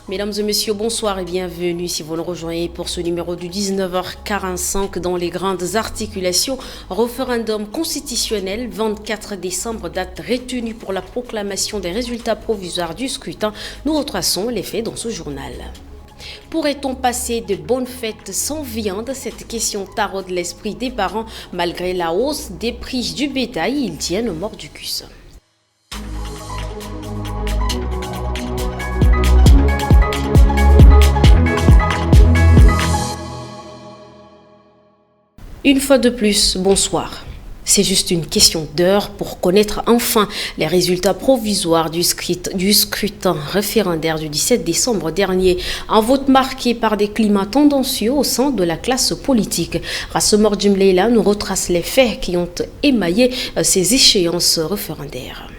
Mesdames et messieurs, bonsoir et bienvenue si vous nous rejoignez pour ce numéro du 19h45 dans les grandes articulations. Référendum constitutionnel, 24 décembre, date retenue pour la proclamation des résultats provisoires du scrutin. Nous retraçons les faits dans ce journal. Pourrait-on passer de bonnes fêtes sans viande? Cette question taraude l'esprit des parents. Malgré la hausse des prix du bétail, ils tiennent au mordicus. Une fois de plus, bonsoir. C'est juste une question d'heure pour connaître enfin les résultats provisoires du scrutin référendaire du 17 décembre dernier. Un vote marqué par des climats tendancieux au sein de la classe politique. Rassemor Djimleila nous retrace les faits qui ont émaillé ces échéances référendaires.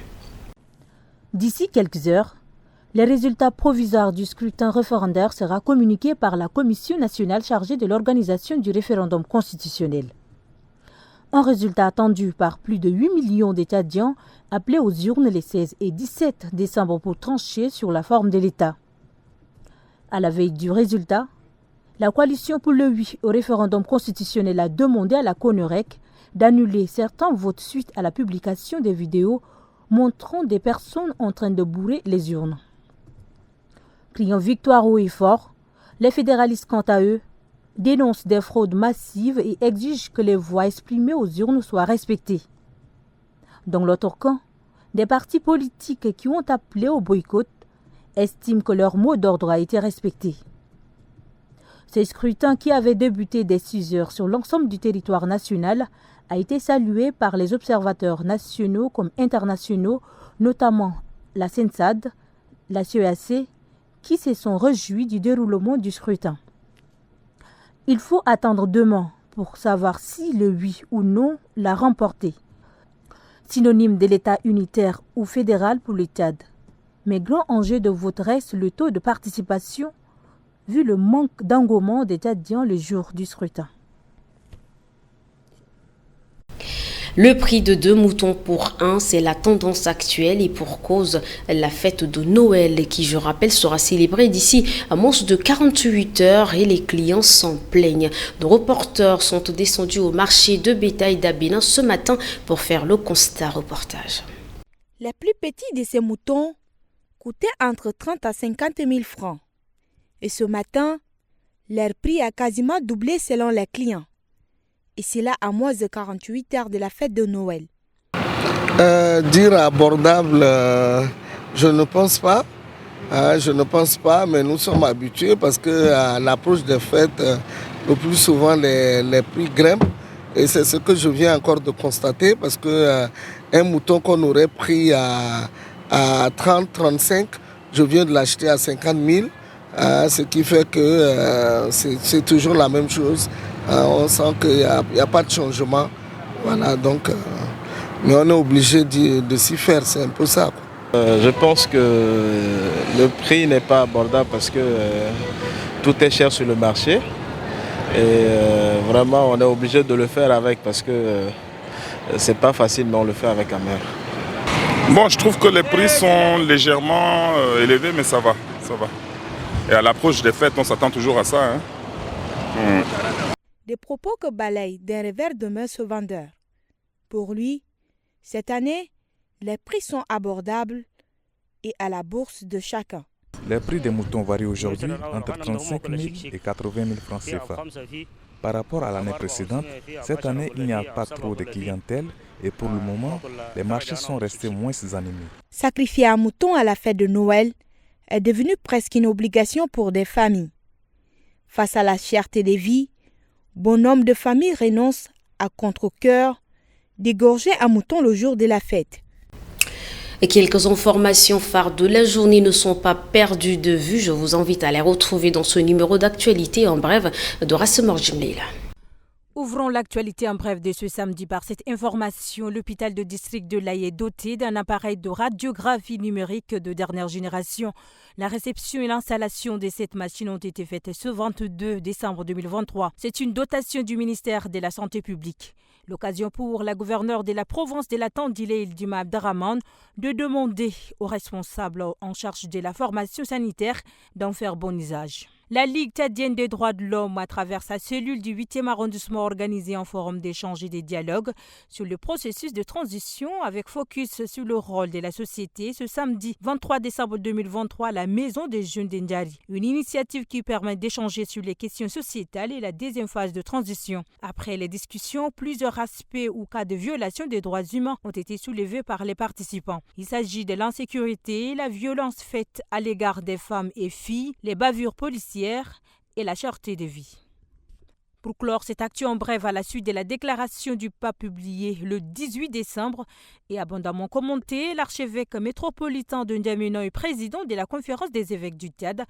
D'ici quelques heures, les résultats provisoires du scrutin référendaire sera communiqué par la Commission nationale chargée de l'organisation du référendum constitutionnel. Un résultat attendu par plus de 8 millions d'Étadiens appelés aux urnes les 16 et 17 décembre pour trancher sur la forme de l'État. À la veille du résultat, la coalition pour le oui au référendum constitutionnel a demandé à la CONEREC d'annuler certains votes suite à la publication des vidéos montrant des personnes en train de bourrer les urnes. Criant victoire haut et fort, les fédéralistes, quant à eux, dénoncent des fraudes massives et exigent que les voix exprimées aux urnes soient respectées. Dans l'autre camp, des partis politiques qui ont appelé au boycott estiment que leur mot d'ordre a été respecté. Ce scrutin, qui avait débuté dès 6 heures sur l'ensemble du territoire national, a été salué par les observateurs nationaux comme internationaux, notamment la CENSAD, la CEAC, qui se sont réjouis du déroulement du scrutin. Il faut attendre demain pour savoir si le oui ou non l'a remporté. Synonyme de l'État unitaire ou fédéral pour le Tchad. Mais grand enjeu de vote reste le taux de participation, vu le manque d'engouement des Tchadiens le jour du scrutin. Le prix de 2 moutons pour 1, c'est la tendance actuelle et pour cause, la fête de Noël qui, je rappelle, sera célébrée d'ici à moins de 48 heures et les clients s'en plaignent. Nos reporters sont descendus au marché de bétail d'Abénin ce matin pour faire le constat reportage. Les plus petits de ces moutons coûtaient entre 30 à 50 000 francs. Et ce matin, leur prix a quasiment doublé selon les clients. Et c'est là à moins de 48 heures de la fête de Noël. Dire abordable, je ne pense pas. Mais nous sommes habitués parce qu'à l'approche des fêtes, le plus souvent les prix grimpent. Et c'est ce que je viens encore de constater parce qu'un mouton qu'on aurait pris à 30, 35, je viens de l'acheter à 50 000. Ce qui fait que c'est toujours la même chose. On sent qu'il n'y a pas de changement. Voilà, donc, mais on est obligé de s'y faire, c'est un peu ça. Je pense que le prix n'est pas abordable parce que tout est cher sur le marché. Et vraiment, on est obligé de le faire avec parce que c'est pas facile, mais on le fait avec amour. Bon, je trouve que les prix sont légèrement élevés, mais ça va. Et à l'approche des fêtes, on s'attend toujours à ça. Des propos que balaye d'un revers de main ce vendeur. Pour lui, cette année, les prix sont abordables et à la bourse de chacun. Les prix des moutons varient aujourd'hui entre 35 000 et 80 000 francs CFA. Par rapport à l'année précédente, cette année, il n'y a pas trop de clientèle et pour le moment, les marchés sont restés moins animés. Sacrifier un mouton à la fête de Noël est devenu presque une obligation pour des familles. Face à la cherté des vies, bon nombre de familles renoncent à contre-cœur d'égorger un mouton le jour de la fête. Et quelques informations phares de la journée ne sont pas perdues de vue. Je vous invite à les retrouver dans ce numéro d'actualité en bref de Rassemor Djimleila. Ouvrons l'actualité en bref de ce samedi par cette information. L'hôpital de district de l'Aïe est doté d'un appareil de radiographie numérique de dernière génération. La réception et l'installation de cette machine ont été faites ce 22 décembre 2023. C'est une dotation du ministère de la Santé publique. L'occasion pour la gouverneure de la province de la Tandilé, Ildima Abderrahmane, de demander aux responsables en charge de la formation sanitaire d'en faire bon usage. La Ligue tchadienne des droits de l'homme, à travers sa cellule du 8e arrondissement, organisé un forum d'échange et de dialogue sur le processus de transition avec focus sur le rôle de la société ce samedi 23 décembre 2023 à la Maison des Jeunes d'Indjari. Une initiative qui permet d'échanger sur les questions sociétales et la deuxième phase de transition. Après les discussions, plusieurs aspects ou cas de violation des droits humains ont été soulevés par les participants. Il s'agit de l'insécurité, la violence faite à l'égard des femmes et filles, les bavures policières et la cherté de vie. Pour clore cette actu en bref à la suite de la déclaration du pape publiée le 18 décembre et abondamment commentée, l'archevêque métropolitain de N'Djamena et président de la conférence des évêques du Tchad,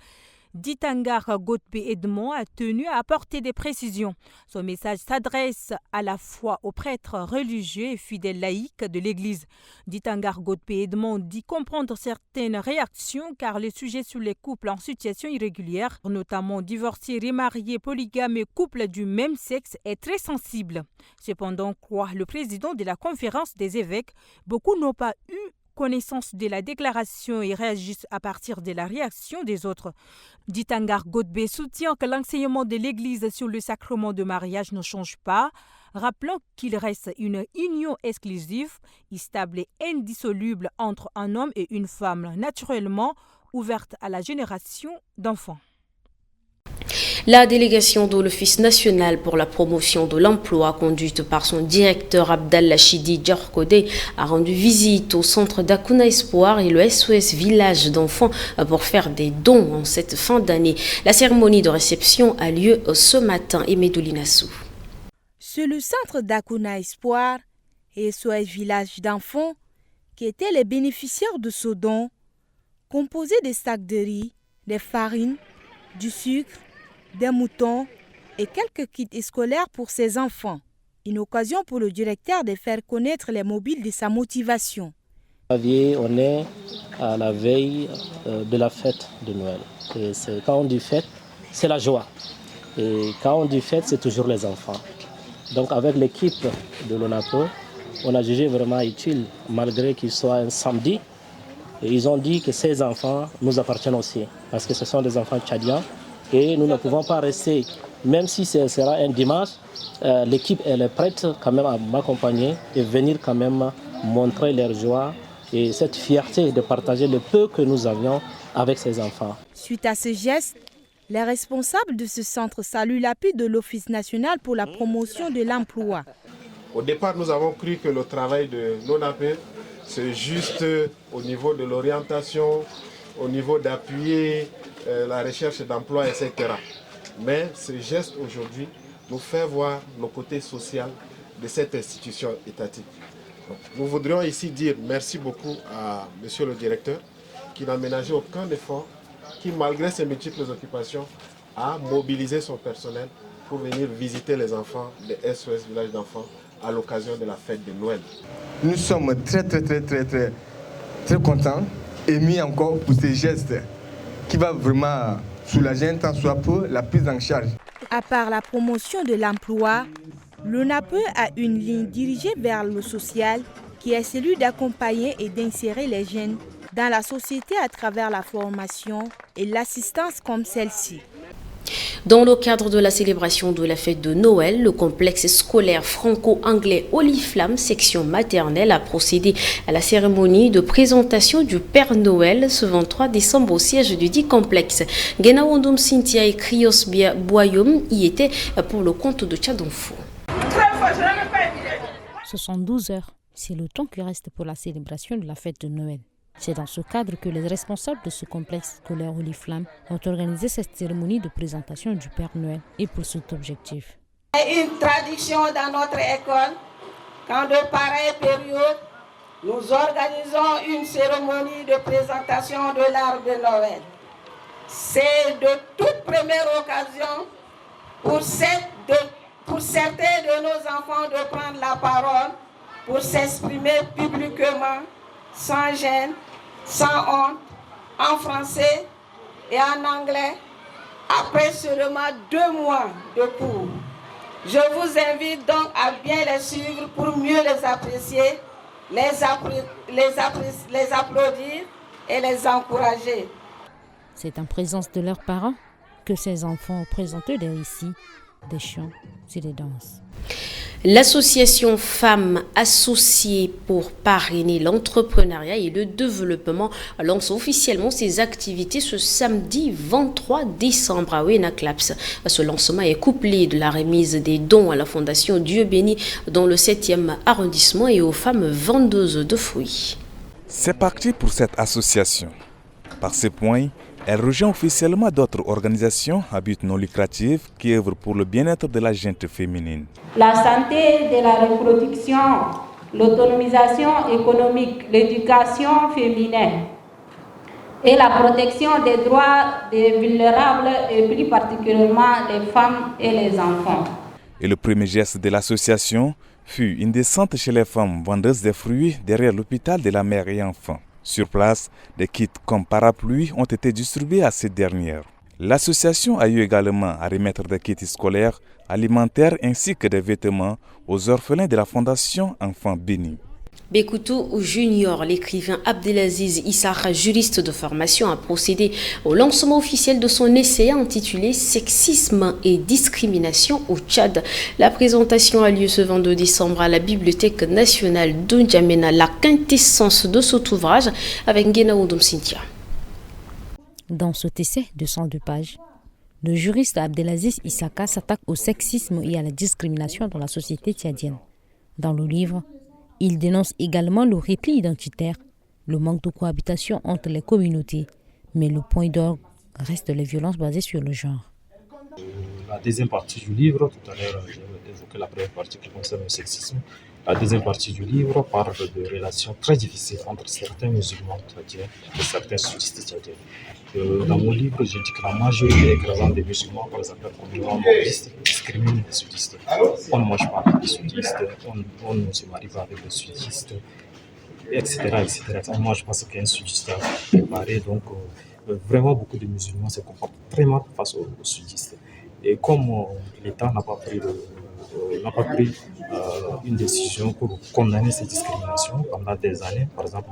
Ditangar Godbe Edmond, a tenu à apporter des précisions. Son message s'adresse à la fois aux prêtres religieux et fidèles laïcs de l'Église. Ditangar Godbe Edmond dit comprendre certaines réactions car le sujet sur les couples en situation irrégulière, notamment divorcés, remariés, polygames et couples du même sexe, est très sensible. Cependant, croit le président de la conférence des évêques, beaucoup n'ont pas eu connaissance de la déclaration et réagissent à partir de la réaction des autres. Ditangar Godbe soutient que l'enseignement de l'Église sur le sacrement de mariage ne change pas, rappelant qu'il reste une union exclusive, stable et indissoluble entre un homme et une femme, naturellement ouverte à la génération d'enfants. La délégation de l'Office national pour la promotion de l'emploi, conduite par son directeur Abdallah Chidi Djorkodé, a rendu visite au centre d'Akuna Espoir et le SOS Village d'enfants pour faire des dons en cette fin d'année. La cérémonie de réception a lieu ce matin. Emedolinassou. C'est le centre d'Akuna Espoir et SOS Village d'enfants qui étaient les bénéficiaires de ce don, composé des sacs de riz, des farines, du sucre, des moutons et quelques kits scolaires pour ses enfants. Une occasion pour le directeur de faire connaître les mobiles de sa motivation. On est à la veille de la fête de Noël. Et quand on dit fête, c'est la joie. Et quand on dit fête, c'est toujours les enfants. Donc avec l'équipe de l'ONAPO, on a jugé vraiment utile, malgré qu'il soit un samedi. Et ils ont dit que ces enfants nous appartiennent aussi, parce que ce sont des enfants tchadiens. Et nous ne pouvons pas rester, même si ce sera un dimanche, l'équipe elle est prête quand même à m'accompagner et venir quand même montrer leur joie et cette fierté de partager le peu que nous avions avec ces enfants. Suite à ce geste, les responsables de ce centre saluent l'appui de l'Office national pour la promotion de l'emploi. Au départ, nous avons cru que le travail de l'ONAPE, c'est juste au niveau de l'orientation, au niveau d'appuyer la recherche d'emploi, etc. Mais ce geste aujourd'hui nous fait voir le côté social de cette institution étatique. Donc, nous voudrions ici dire merci beaucoup à monsieur le directeur qui n'a ménagé aucun effort, qui malgré ses multiples occupations a mobilisé son personnel pour venir visiter les enfants de SOS Village d'enfants à l'occasion de la fête de Noël. Nous sommes très contents, émis encore pour ces gestes qui va vraiment soulager un tant soit peu la prise en charge. À part la promotion de l'emploi, l'ONAPE a une ligne dirigée vers le social qui est celui d'accompagner et d'insérer les jeunes dans la société à travers la formation et l'assistance comme celle-ci. Dans le cadre de la célébration de la fête de Noël, le complexe scolaire franco-anglais Oliflamme, section maternelle, a procédé à la cérémonie de présentation du Père Noël ce 23 décembre au siège du dit complexe. Genawondum Cynthia et Krios Boyoum y étaient pour le compte de Tchadonfo. 72 heures, c'est le temps qui reste pour la célébration de la fête de Noël. C'est dans ce cadre que les responsables de ce complexe scolaire Oliflamme ont organisé cette cérémonie de présentation du Père Noël et pour cet objectif. C'est une tradition dans notre école qu'en de pareilles périodes, nous organisons une cérémonie de présentation de l'arbre de Noël. C'est de toute première occasion pour cette pour certains de nos enfants de prendre la parole, pour s'exprimer publiquement, sans gêne, sans honte, en français et en anglais, après seulement 2 mois de cours. Je vous invite donc à bien les suivre pour mieux les apprécier, les applaudir et les encourager. C'est en présence de leurs parents que ces enfants ont présenté des récits, des chants et des danses. L'association Femmes Associées pour parrainer l'entrepreneuriat et le développement lance officiellement ses activités ce samedi 23 décembre à Ouéna-Claps. Ce lancement est couplé de la remise des dons à la Fondation Dieu Béni dans le 7e arrondissement et aux femmes vendeuses de fruits. C'est parti pour cette association. Par ces points, elle rejoint officiellement d'autres organisations à but non lucratif qui œuvrent pour le bien-être de la gente féminine. La santé de la reproduction, l'autonomisation économique, l'éducation féminine et la protection des droits des vulnérables et plus particulièrement les femmes et les enfants. Et le premier geste de l'association fut une descente chez les femmes vendeuses de fruits derrière l'hôpital de la mère et enfants. Sur place, des kits comme parapluies ont été distribués à ces dernières. L'association a eu également à remettre des kits scolaires, alimentaires ainsi que des vêtements aux orphelins de la Fondation Enfants Bénis. Bekoutou Junior, l'écrivain Abdelaziz Issakha, juriste de formation, a procédé au lancement officiel de son essai intitulé « Sexisme et discrimination au Tchad ». La présentation a lieu ce 22 décembre à la Bibliothèque nationale de N'Djamena, la quintessence de cet ouvrage avec Ngena Oudom Cynthia. Dans cet essai de 102 pages, le juriste Abdelaziz Issakha s'attaque au sexisme et à la discrimination dans la société tchadienne. Dans le livre, il dénonce également le repli identitaire, le manque de cohabitation entre les communautés, mais le point d'orgue reste les violences basées sur le genre. La deuxième partie du livre, tout à l'heure j'ai évoqué la première partie qui concerne le sexisme. La deuxième partie du livre parle de relations très difficiles entre certains musulmans tchadiens et certains sudistes tchadiens. Dans mon livre, j'indique que la majorité écrasante des musulmans, par exemple, communément bouddhistes, discriminent les sudistes. On ne mange pas avec les sudistes, on ne se marie pas avec les sudistes, etc. On ne mange pas ce qu'un sudiste a préparé. Donc, vraiment, beaucoup de musulmans se comportent très mal face aux sudistes. Et comme l'État n'a pas pris une décision pour condamner ces discriminations pendant des années, par exemple.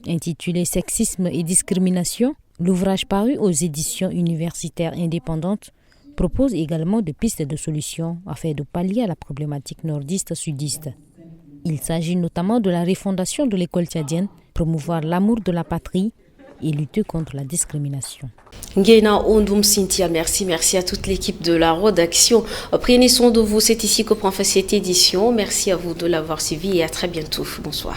Intitulé « Sexisme et discrimination », l'ouvrage paru aux éditions universitaires indépendantes propose également des pistes de solutions afin de pallier à la problématique nordiste-sudiste. Il s'agit notamment de la refondation de l'école tchadienne, promouvoir l'amour de la patrie et lutter contre la discrimination. Ngena Oudom Cynthia, merci à toute l'équipe de la rédaction. Prenez soin de vous, c'est ici que prend fin cette édition. Merci à vous de l'avoir suivi et à très bientôt. Bonsoir.